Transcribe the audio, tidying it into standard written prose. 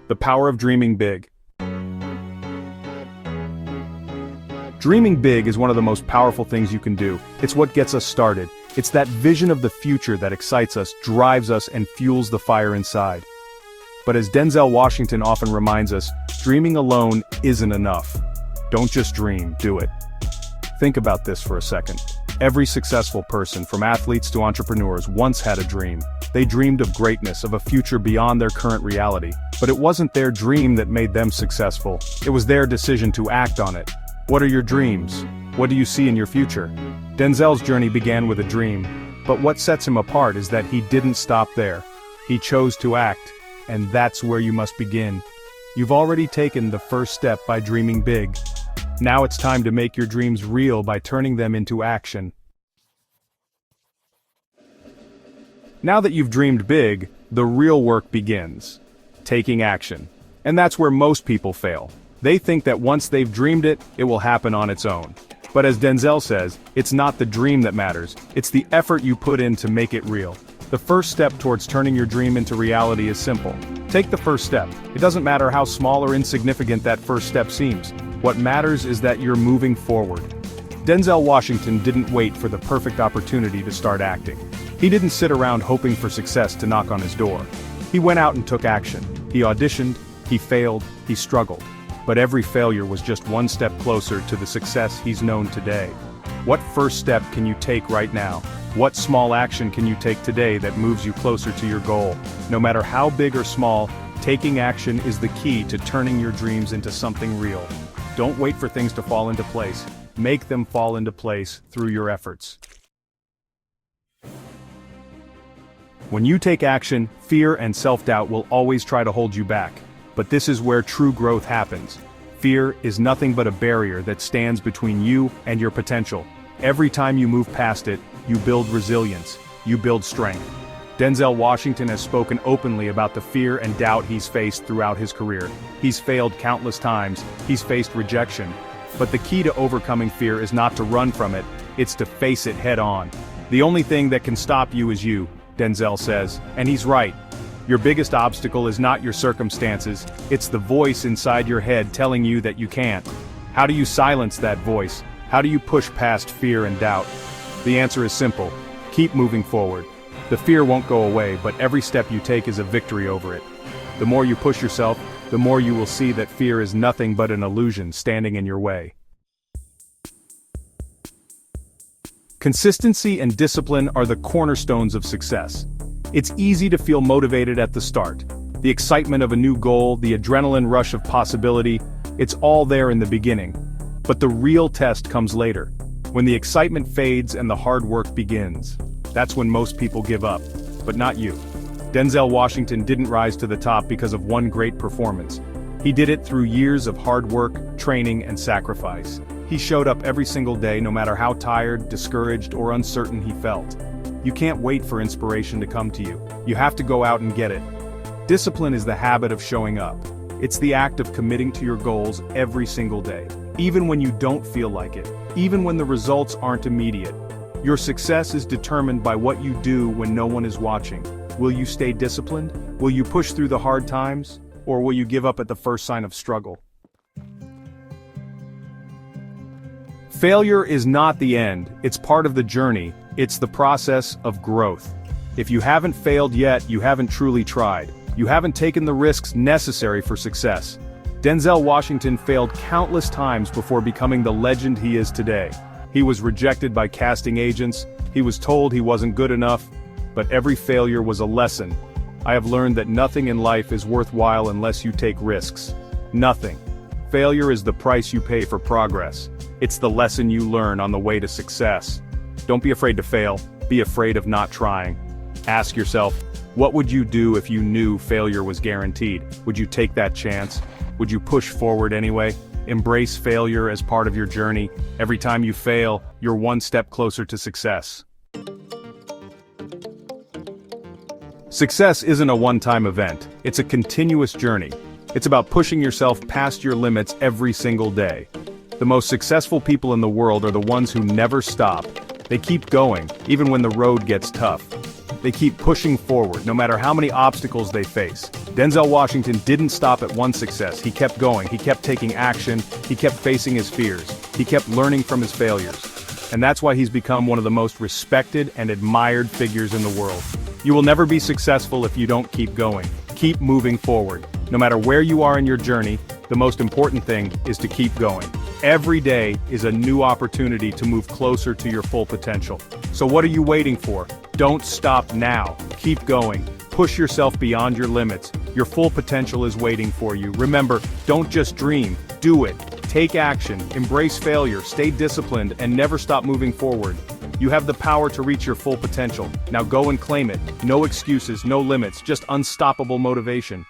The power of dreaming big. Dreaming big is one of the most powerful things you can do. It's what gets us started. It's that vision of the future that excites us, drives us, and fuels the fire inside. But as Denzel Washington often reminds us, dreaming alone isn't enough. Don't just dream, do it. Think about this for a second. Every successful person, from athletes to entrepreneurs, once had a dream. They dreamed of greatness, of a future beyond their current reality. But it wasn't their dream that made them successful. It was their decision to act on it. What are your dreams? What do you see in your future? Denzel's journey began with a dream, but what sets him apart is that he didn't stop there. He chose to act, and that's where you must begin. You've already taken the first step by dreaming big. Now it's time to make your dreams real by turning them into action. Now that you've dreamed big, the real work begins. Taking action. And that's where most people fail. They think that once they've dreamed it, it will happen on its own. But as Denzel says, it's not the dream that matters, it's the effort you put in to make it real. The first step towards turning your dream into reality is simple. Take the first step. It doesn't matter how small or insignificant that first step seems. What matters is that you're moving forward. Denzel Washington didn't wait for the perfect opportunity to start acting. He didn't sit around hoping for success to knock on his door. He went out and took action. He auditioned, he failed, he struggled. But every failure was just one step closer to the success he's known today. What first step can you take right now? What small action can you take today that moves you closer to your goal? No matter how big or small, taking action is the key to turning your dreams into something real. Don't wait for things to fall into place. Make them fall into place through your efforts. When you take action, fear and self-doubt will always try to hold you back. But this is where true growth happens. Fear is nothing but a barrier that stands between you and your potential. Every time you move past it, you build resilience, you build strength. Denzel Washington has spoken openly about the fear and doubt he's faced throughout his career. He's failed countless times, he's faced rejection. But the key to overcoming fear is not to run from it, it's to face it head on. The only thing that can stop you is you, Denzel says, and he's right. Your biggest obstacle is not your circumstances, it's the voice inside your head telling you that you can't. How do you silence that voice? How do you push past fear and doubt? The answer is simple. Keep moving forward. The fear won't go away, but every step you take is a victory over it. The more you push yourself, the more you will see that fear is nothing but an illusion standing in your way. Consistency and discipline are the cornerstones of success. It's easy to feel motivated at the start. The excitement of a new goal, the adrenaline rush of possibility, it's all there in the beginning. But the real test comes later, when the excitement fades and the hard work begins. That's when most people give up, but not you. Denzel Washington didn't rise to the top because of one great performance. He did it through years of hard work, training, and sacrifice. He showed up every single day no matter how tired, discouraged, or uncertain he felt. You can't wait for inspiration to come to you. You have to go out and get it. Discipline is the habit of showing up. It's the act of committing to your goals every single day, even when you don't feel like it, even when the results aren't immediate. Your success is determined by what you do when no one is watching. Will you stay disciplined? Will you push through the hard times? Or will you give up at the first sign of struggle? Failure is not the end, it's part of the journey. It's the process of growth. If you haven't failed yet, you haven't truly tried. You haven't taken the risks necessary for success. Denzel Washington failed countless times before becoming the legend he is today. He was rejected by casting agents, he was told he wasn't good enough, but every failure was a lesson. I have learned that nothing in life is worthwhile unless you take risks. Nothing. Failure is the price you pay for progress. It's the lesson you learn on the way to success. Don't be afraid to fail, be afraid of not trying. Ask yourself, what would you do if you knew failure was guaranteed? Would you take that chance? Would you push forward anyway? Embrace failure as part of your journey. Every time you fail, you're one step closer to success. Success isn't a one-time event, it's a continuous journey. It's about pushing yourself past your limits every single day. The most successful people in the world are the ones who never stop. They keep going, even when the road gets tough. They keep pushing forward, no matter how many obstacles they face. Denzel Washington didn't stop at one success. He kept going, he kept taking action, he kept facing his fears, he kept learning from his failures. And that's why he's become one of the most respected and admired figures in the world. You will never be successful if you don't keep going. Keep moving forward. No matter where you are in your journey, the most important thing is to keep going. Every day is a new opportunity to move closer to your full potential. So what are you waiting for? Don't stop now. Keep going. Push yourself beyond your limits. Your full potential is waiting for you. Remember, don't just dream, do it. Take action, embrace failure, stay disciplined, and never stop moving forward. You have the power to reach your full potential. Now go and claim it. No excuses, no limits, just unstoppable motivation.